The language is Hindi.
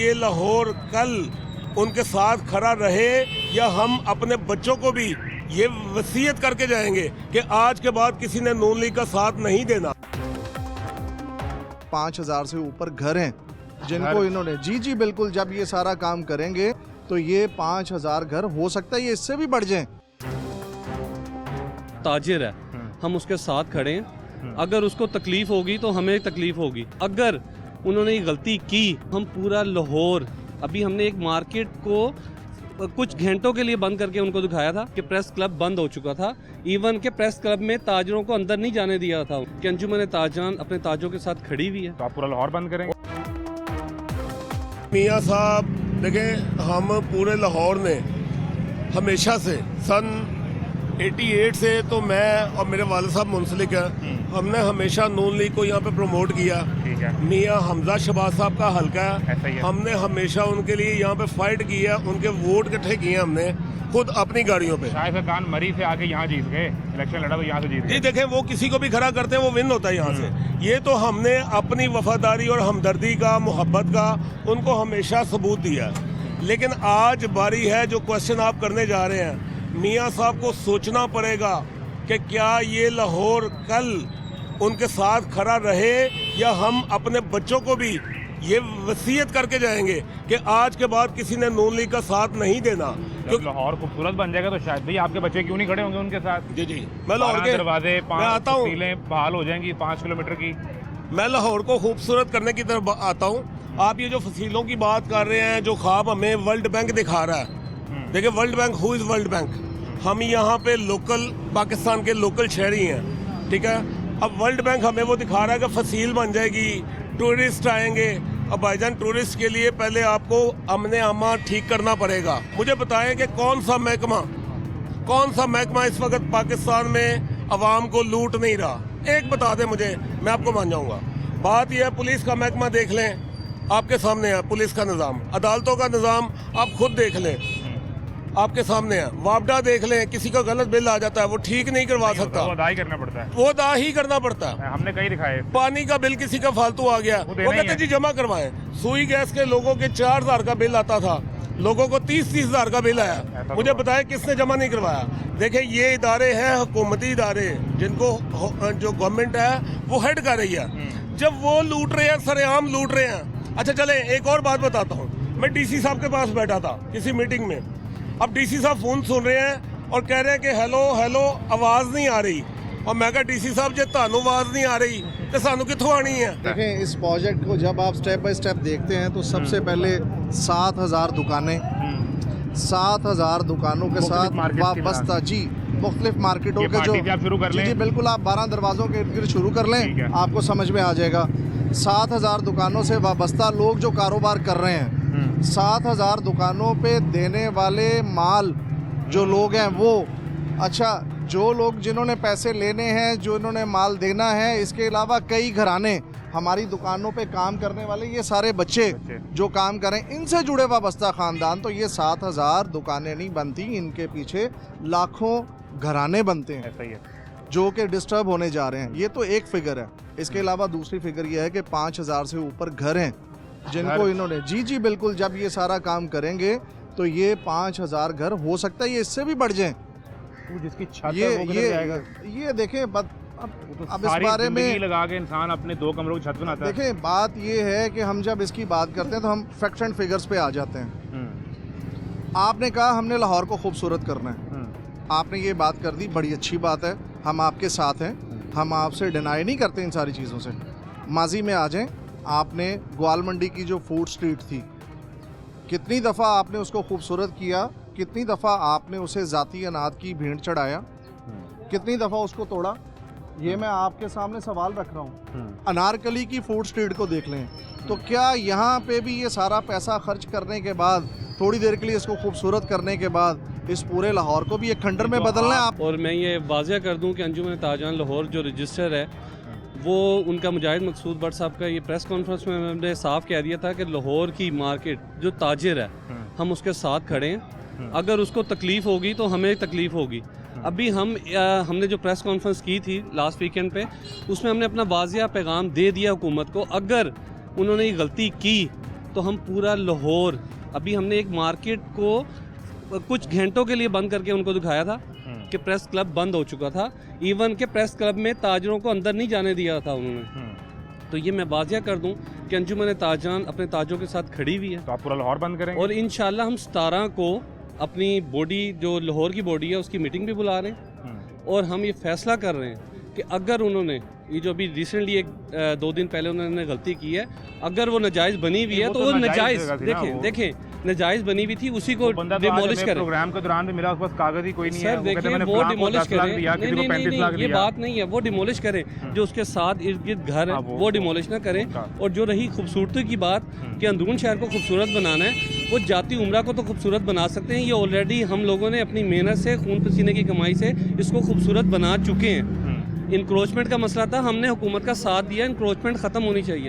ये लाहौर कल उनके साथ खड़ा रहे या हम अपने बच्चों को भी ये वसीयत करके जाएंगे कि आज के बाद किसी ने नून लीग का साथ नहीं देना। 5000 से ऊपर घर हैं जिनको इन्होंने जी बिल्कुल, जब ये सारा काम करेंगे तो ये 5000 घर हो सकता है ये इससे भी बढ़ जाएं। ताजिर है, हम उसके साथ खड़े हैं। अगर उसको तकलीफ होगी तो हमें तकलीफ होगी। अगर उन्होंने ये गलती की, हम पूरा लाहौर, अभी हमने एक मार्केट को कुछ घंटों के लिए बंद करके उनको दिखाया था कि प्रेस क्लब बंद हो चुका था। इवन के प्रेस क्लब में ताजरों को अंदर नहीं जाने दिया था कि अंजुमन ताजरान अपने ताजों के साथ खड़ी हुई है। तो आप पूरा लाहौर बंद करेंगे? मियाँ साहब देखें, हम पूरे लाहौर ने हमेशा से सन 88 से तो मैं और मेरे वालिद साहब मुंसलिक हैं, हमने हमेशा नून लीग को यहाँ पे प्रमोट किया। मियाँ हमजा शहबाज साहब का हल्का है, हमने हमेशा उनके लिए यहाँ पे फाइट की है, उनके वोट इकट्ठे किए हमने खुद अपनी गाड़ियों पे। शायद खान मरी से आके यहाँ जीत गए, इलेक्शन लड़ा तो यहाँ से जीत गए। जी देखें, वो किसी को भी खड़ा करते हैं वो विन होता है यहाँ से। ये तो हमने अपनी वफादारी और हमदर्दी का, मोहब्बत का उनको हमेशा सबूत दिया है। लेकिन आज बारी है, जो क्वेश्चन आप करने जा रहे हैं, मियाँ साहब को सोचना पड़ेगा कि क्या ये लाहौर कल उनके साथ खड़ा रहे या हम अपने बच्चों को भी ये वसीयत करके जाएंगे कि आज के बाद किसी ने नून लीग का साथ नहीं देना। जब लाहौर खूबसूरत बन जाएगा तो शायद भाई आपके बच्चे क्यों नहीं खड़े होंगे उनके साथ? जी मैं लाहौर के दरवाजे, मैं आता हूँ, बहाल हो जाएंगी 5 किलोमीटर की। मैं लाहौर को खूबसूरत करने की तरफ आता हूँ। आप ये जो फसीलों की बात कर रहे हैं, जो ख्वाब हमें वर्ल्ड बैंक दिखा रहा है, देखिए world bank, who is world bank? हम यहाँ पे लोकल पाकिस्तान के लोकल शहरी हैं, ठीक है। अब वर्ल्ड बैंक हमें वो दिखा रहा है कि फसील बन जाएगी, टूरिस्ट आएंगे। अब भाईजान, टूरिस्ट के लिए पहले आपको अमने अमा ठीक करना पड़ेगा। मुझे बताएं कि कौन सा महकमा इस वक्त पाकिस्तान में अवाम को लूट नहीं रहा? एक बता दें मुझे, मैं आपको मान जाऊंगा। बात यह है, पुलिस का महकमा देख लें, आपके सामने है पुलिस का निज़ाम, अदालतों का निज़ाम आप खुद देख लें, आपके सामने है। वापडा देख लें, किसी का गलत बिल आ जाता है वो ठीक नहीं करवा सकता, वो अदा ही करना पड़ता है, वो अदा ही करना पड़ता है। हमने कहीं दिखाए, पानी का बिल किसी का फालतू आ गया, वो कहते जी जमा करवाएं। सुई गैस के लोगों के 4000 का बिल आता था, लोगों को 30,000 का बिल आया। मुझे बताएं किसने जमा नहीं करवाया? देखिए, ये इदारे हैं हुकूमती इदारे, जिनको जो गवर्नमेंट है वो हेड कर रही है। जब वो लूट रहे हैं, सरेआम लूट रहे हैं। अच्छा चले, एक और बात बताता हूँ। मैं डीसी साहब के पास बैठा था किसी मीटिंग में। अब डीसी साहब फोन सुन रहे हैं और कह रहे हैं कि हेलो हेलो, आवाज नहीं आ रही। और मैं कहा, डीसी साहब जे तानू आवाज नहीं आ रही तो सानू कित्थों आनी है? देखें, इस प्रोजेक्ट को जब आप स्टेप बाय स्टेप देखते हैं तो सबसे पहले 7000 दुकानें, 7000 दुकानों के साथ वाबस्ता, जी मुख्तलिफ मार्केटों के जो, जी बिल्कुल, आप 12 दरवाज़ों के इर्द गिर्द शुरू कर लें, आपको समझ में आ जाएगा। 7000 दुकानों से वाबस्ता लोग जो कारोबार कर रहे हैं, 7000 दुकानों पे देने वाले माल जो लोग हैं वो, अच्छा, जो लोग जिन्होंने पैसे लेने हैं, जो इन्होंने माल देना है, इसके अलावा कई घराने, हमारी दुकानों पे काम करने वाले ये सारे बच्चे जो काम करें, इनसे जुड़े वाबस्ता ख़ानदान, तो ये 7000 दुकानें नहीं बनती, इनके पीछे लाखों घराने बनते हैं। ऐसा ही है, जो कि डिस्टर्ब होने जा रहे हैं। ये तो एक फिगर है। इसके अलावा दूसरी फिगर ये है कि 5000 से ऊपर घर हैं जिनको इन्होंने जी बिल्कुल, जब ये सारा काम करेंगे तो ये 5000 घर हो सकता है ये इससे भी बढ़ जाएं। जिसकी छत है वो किधर जाएगा? ये देखें, अब इस बारे में लगा के इंसान अपने 2 कमरों की छत बनाता है। देखें, बात ये है कि हम जब इसकी बात करते हैं तो हम फैक्ट्स एंड फिगर्स पे आ जाते हैं। आपने कहा हमने लाहौर को खूबसूरत करना है, आपने ये बात कर दी, बड़ी अच्छी बात है, हम आपके साथ हैं, हम आपसे डिनाई नहीं करते इन सारी चीज़ों से। माजी में आ जाएं, आपने ग्वाल मंडी की जो फूड स्ट्रीट थी, कितनी दफ़ा आपने उसको खूबसूरत किया, कितनी दफ़ा आपने उसे ज़ाती अनाज की भेंट चढ़ाया, कितनी दफ़ा उसको तोड़ा। ये मैं आपके सामने सवाल रख रहा हूँ। अनारकली की फूड स्ट्रीट को देख लें, तो क्या यहाँ पे भी ये सारा पैसा खर्च करने के बाद, थोड़ी देर के लिए इसको खूबसूरत करने के बाद, इस पूरे लाहौर को भी एक खंडर में बदलना है आप? और मैं ये वाज़ह कर दूं कि अंजुमन ताजरान लाहौर जो रजिस्टर है, वो उनका मुजाहिद मकसूद भट्ट साहब का ये प्रेस कॉन्फ्रेंस में मैंने साफ कह दिया था कि लाहौर की मार्केट जो ताजिर है, हम उसके साथ खड़े हैं। अगर उसको तकलीफ़ होगी तो हमें तकलीफ़ होगी। अभी हमने जो प्रेस कॉन्फ्रेंस की थी लास्ट वीकेंड पे, उसमें हमने अपना वाज़िया पैगाम दे दिया हुकूमत को। अगर उन्होंने ये गलती की तो हम पूरा लाहौर, अभी हमने एक मार्केट को कुछ घंटों के लिए बंद करके उनको दिखाया था कि प्रेस क्लब बंद हो चुका था। इवन के प्रेस क्लब में ताजरों को अंदर नहीं जाने दिया था उन्होंने। तो ये मैं वाज़िया कर दूं कि अंजुमन ताजरान अपने ताजों के साथ खड़ी हुई है। तो आप पूरा लाहौर बंद करेंगे? और इंशाल्लाह हम 17 को अपनी बॉडी, जो लाहौर की बॉडी है, उसकी मीटिंग भी बुला रहे हैं और हम ये फैसला कर रहे हैं कि अगर उन्होंने ये जो अभी रिसेंटली 2 दिन पहले उन्होंने गलती की है, अगर वो नाजायज़ बनी हुई है तो वो नाजायज़ देखें नाजायज़ बनी हुई थी, उसी को डिमोलिश करें। प्रोग्राम के दौरान भी मेरा पास कागज ही कोई नहीं है। सर देखिए वो डिमोलिश करें, नहीं ये बात नहीं है, वो डिमोलिश करें। जो उसके साथ इर्द गिर्द घर है वो डिमोलिश ना करें। और जो रही खूबसूरती की बात कि अंदरून शहर को खूबसूरत बनाना है, वो जाती उम्रा को तो खूबसूरत बना सकते हैं। ये ऑलरेडी हम लोगों ने अपनी मेहनत से, खून पसीने की कमाई से इसको खूबसूरत बना चुके हैं। इंक्रोचमेंट का मसला था, हमने हुकूमत का साथ दिया, इंक्रोचमेंट ख़त्म होनी चाहिए।